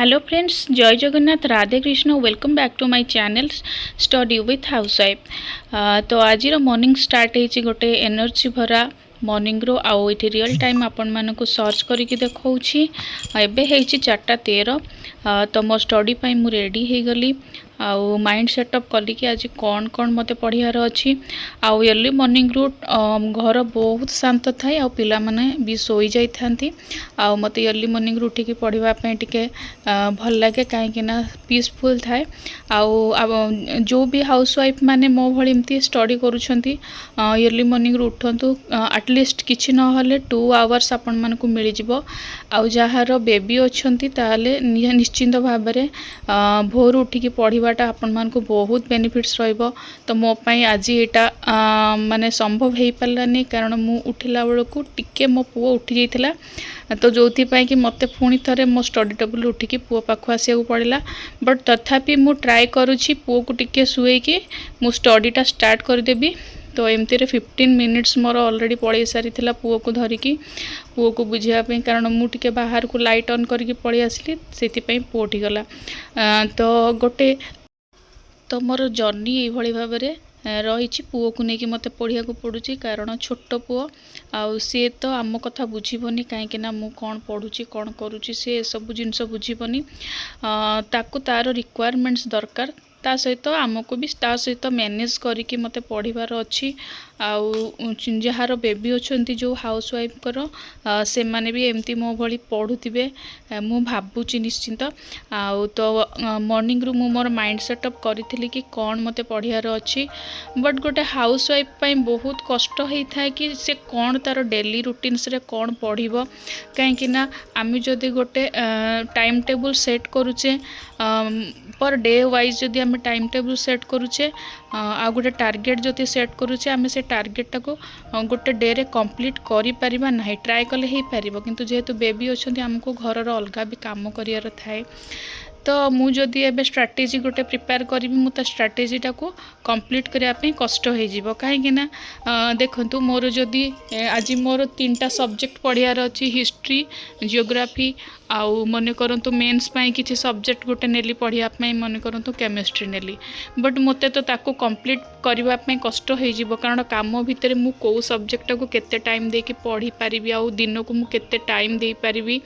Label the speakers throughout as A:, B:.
A: Hello friends, जय Jagannath, Radhe Krishna. Welcome back to my channel study with housewife. तो आज morning start होती गोटे एनर्जी भरा मॉर्निंग रो आउ ये रियल टाइम आपण मानक सर्च करके देखी। एबे 4:13। तो मो स्टडी पाई मु रेडी हो गली आउ माइंड सेटअप कली कि आज कौन कौन मते पढ़ियार अच्छी। आउ अर्ली मॉर्निंग रू घर बहुत शांत थाए आउ पिला माने भी सोई जाई थांती। आउ मते अर्ली मॉर्निंग रू उठिकी पढ़िबा पई टिके भल लगे कहीं ना पीसफुल थाए। आउ जो भी हाउसवाइफ माने मो भली एमती स्टडी करूछंती अर्ली मॉर्निंग रू उठंतु। एटलिस्ट किछि न हले 2 आवर्स आपण मानकु मिली जिवो। आउ जहार बेबी अच्छंती ताले निश्चिंत भाबरे भोर उठिकी पढ़िबाटा आपण मानकु बहुत बेनिफिट्स रहइबो। तो मो पई आज एटा माने संभव हेई पालानी कारण मु उठिला बेलकु टिके मो पुओ उठी जाइथिला। तो जोथि पाई कि मते पुणी थरे मो स्टडी टेबल उठिकी पुओ पाखु आसिया पड़िला। बट तथापि मु ट्राई करूछि पुओ को टिके सुएकी मु स्टडीटा स्टार्ट कर देबी। तो एमती 15 मिनिट्स मोर ऑलरेडी पड़े सारी पुओ को धरिकी पुओ को बुझापी कारण मुझे बाहर को लाइट ऑन करके पड़े आसली से पुओ उठीगला। तो गोटे तो मोर जर्नी ये भाव में रही पुओ को लेकिन मत पढ़िया पड़ुची कारण छोट पुओ आउ सी तो आम कथा बुझीबनी कहीं मु कौन पढ़ुची कौन करुची से सब जिनस बुझीबनी। ताकू तार रिक्वायरमेंट्स दरकार ता सहित आमको भी ता सहित मैनेज करके मत पढ़ार अच्छी। आउ जार बेबी अच्छी जो हाउस वाइफ कर से माने भी एमती मो भली पढ़ुवे मु भावुची निश्चिंत। आउ तो मॉर्निंग रू मोर माइंड सेटअप करी कि कौन मते पढ़ियार अच्छी। बट गोटे हाउस वाइफ पाई बहुत कष्ट होता है कि से कौन तार डेली रूटीन्स रे कौन पढ़िबो कहीं आम जदि गोटे टाइम टेबल सेट करुचे पर डे वाइज जदि आम टाइम टेबल सेट करुचे आ गोटे टार्गेट जदि सेट करुचे आम से टार्गेट टाको गोटे डे रे कंप्लीट करि परिबा नाही। ट्राई कले ही पारिबो किंतु जेहेतु बेबी अच्छी आमको घर अलग भी काम करियार थाए। तो मुझे एबे स्ट्राटेजी गोटे प्रिपेयर करी मुझे स्ट्राटेजीटा को कंप्लीट करने कष्ट हो कहीं देखु मोर जदि आज मोर 3टा सब्जेक्ट पढ़ियार अच्छी हिस्ट्री जियोग्राफी आउ मन करंतु मेंस पाई किसी सब्जेक्ट गोटे नेली पढ़िया मन करंतु केमिस्ट्री नेली। बट मते तो ताको कंप्लीट करबा पे कष्ट हो कारण काम भितर मु को सब्जेक्ट को केते टाइम देके पढ़ी पारिबी आउ दिन को मु केते टाइम दे पारिबी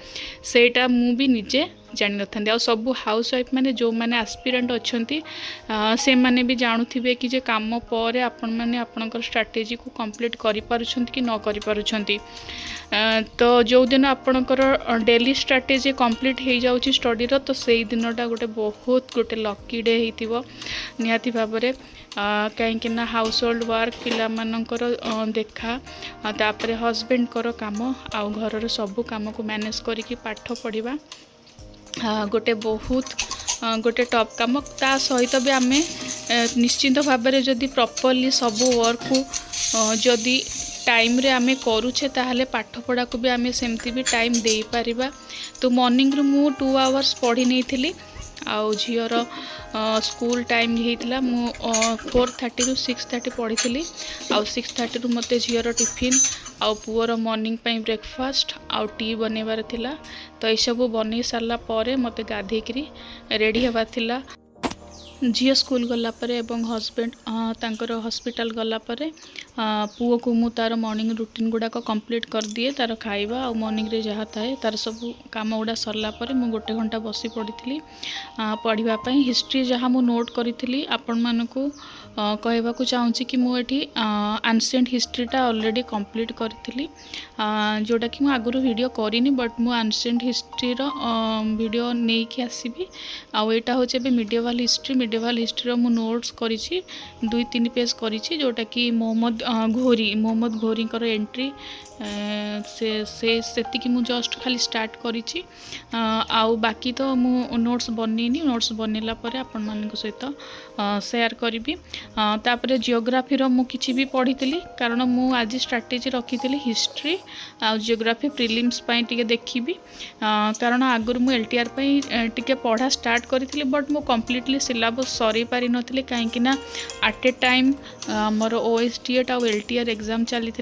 A: सेटा मु भी निजे जानी न था। सबू हाउस वाइफ मैंने जो मैंने एस्पिरेंट अच्छा से मैंने भी जानूे कि जे काम पर आपण मैंने आपणकर स्ट्राटेजी को कंप्लीट करि पारुछंती कि न करि पारुछंती। तो जो दिन आपणकर डेली स्ट्राटेजी कंप्लीट हो जाउची स्टडी रो तो सेई दिनटा गोटे बहुत गोटे लकी डे हेतिबो निहाती भाव में। कहीं हाउस होल्ड वर्क पिला मानकर देखा तापर हस्बैंड कर काम आउ घर सबू काम को मैनेज करके पाठ पढ़ा गोटे बहुत गोटे टॉप काम ता सहित भी आम निश्चिंत भाव में जदि प्रॉपर्ली सबू वर्क को जदि टाइम रे आमे करूछे ताहले पाठ पढ़ा को भी आमे सेमती भी टाइम दे पारिबा। तो मॉर्निंग रू मु 2 आवर्स पढ़ी नहीं थिली आउ झीर स्कूल टाइम होता मु 4:30 रू 6:30 पढ़ी थी आउ 6:30 रू मते झीर टिफिन आउ पुअर मॉर्निंग पाई ब्रेकफास्ट आउ टी बनैबार थिला। तो ये सब बनै सारला परे मते गाधेकरी रेडी हेबार थिला। झील स्कूल गला परे एवं हस्बैंड तांकर हॉस्पिटल गला परे पुओ को मु तार मॉर्निंग रूटीन गुड़ाक कंप्लीट कर दिए तार खाइबा और मॉर्निंग रे जहाँ थाए तार सब काम गुड़ा सरला परे मु गोटे घंटा बसी पड़ी पढ़ाई हिस्ट्री जहाँ मु नोट करी आपण मानकु कहवा को चाहूँगी कि मुझे एंशिएंट हिस्ट्रीटा ऑलरेडी कंप्लीट करी जोटा कि आगुरी वीडियो करिनी बट मु एंशिएंट हिस्ट्री रो वीडियो नहीं कि आसीबी। आउ एटा होचे बे मिडिएवल हिस्ट्री रो मु नोट्स करिछि 2-3 पेज करिछि जोटा कि मोहम्मद घोरी कर एंट्री से मु जस्ट खाली स्टार्ट करिछि। आउ बाकी तो मु नोट्स बनैनी नोट्स बनैला परे आपण मानक सहित शेयर करी। तापर जियोग्राफी रो मु किछि भी पढ़ी कारण मु आज स्ट्राटेजी रखी हिस्ट्री आ जियोग्राफी प्रिलिम्स पाई टिके देखिबी कारण आगुर मु एलटीआर पाई टिके पढ़ा स्टार्ट करी बट मु कंप्लीटली सिलेबस सरी पारि नथिले कहीं एट ए टाइम मोर ओएसटीएट और LTR एग्जाम चली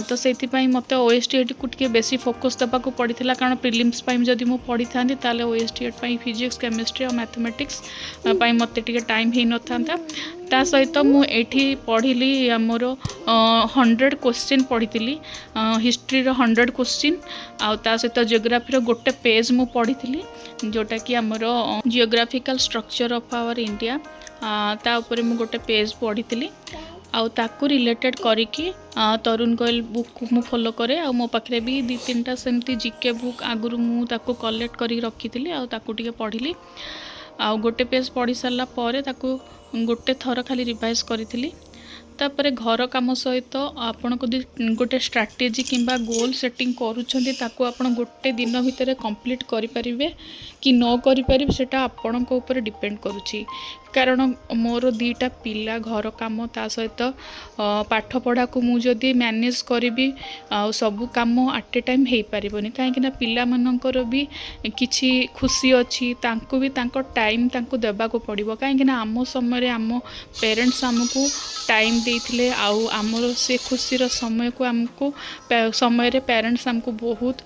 A: तो से मत OSTET को टे बेसी फोकस देवाक पड़ा कारण प्रिलिम्स जदि मुझे पढ़ी था OSTET फिजिक्स केमिस्ट्री और मैथमेटिक्स मत टे टाइम हो न था सहित मुझे पढ़ी मोर 100 क्वेश्चन पढ़ी हिस्ट्री 100 क्वेश्चन आउ सहित जियोग्राफी गोटे पेज मु पढ़ी जोटा कि आमर geographical structure of our India ता ऊपर मु गोटे पेज पढ़ी आउ ताकू रिलेटेड करिकी तरुण गोयल बुक मु फॉलो करे आ मो पाखरे भी 2-3टा सेमती जीके बुक आगुरु मु ताकू कलेक्ट करी रखी आ ताकू टिके पढ़िली आ गोटे पेज पढ़ी सारा पर ताकू गोटे थर खाली रिवाइज करी तापर घर काम सहित आपण को गोटे स्ट्राटेजी किंबा गोल सेटिंग करूछंती ताकू आपण गोटे दिन भितर कंप्लीट करि परिबे कि न करि परिबे सेटा आपण को ऊपर डिपेंड करूची कारण मोर 2टा पिला घर काम ता सहित पाठ पढ़ा को मु जदि मैनेज करी सबू काम एट ए टाइम हो पारबनी कहीं पिला मानकर भी किछि खुशी अच्छी तांको भी तांको टाइम तांको देबाको पड़िबो कहीं आम समय आम पेरेंट्स आमको टाइम देथिले आउ आमर से खुशीर समय को आमको समय रे पेरेंट्स आमको बहुत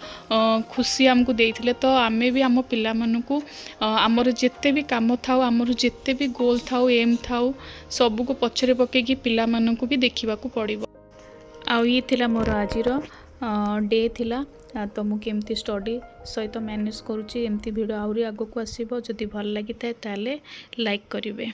A: खुशी आमको देथिले तो आमे भी आम पिला मानकू आमर जेते भी काम थाउ आमर जेते भी गोल थाउ एम थाउ सबू को पछरे पकेकी पिला मानकू भी देखा पड़िबो। आउ ये थिला मोर आजिर डे थिला तो मु केमती स्टडी सहित मैनेज करुच्ची एमती वीडियो आउरी आगो को आसीबो जदि भल लागि थाए ताले लाइक करिवे।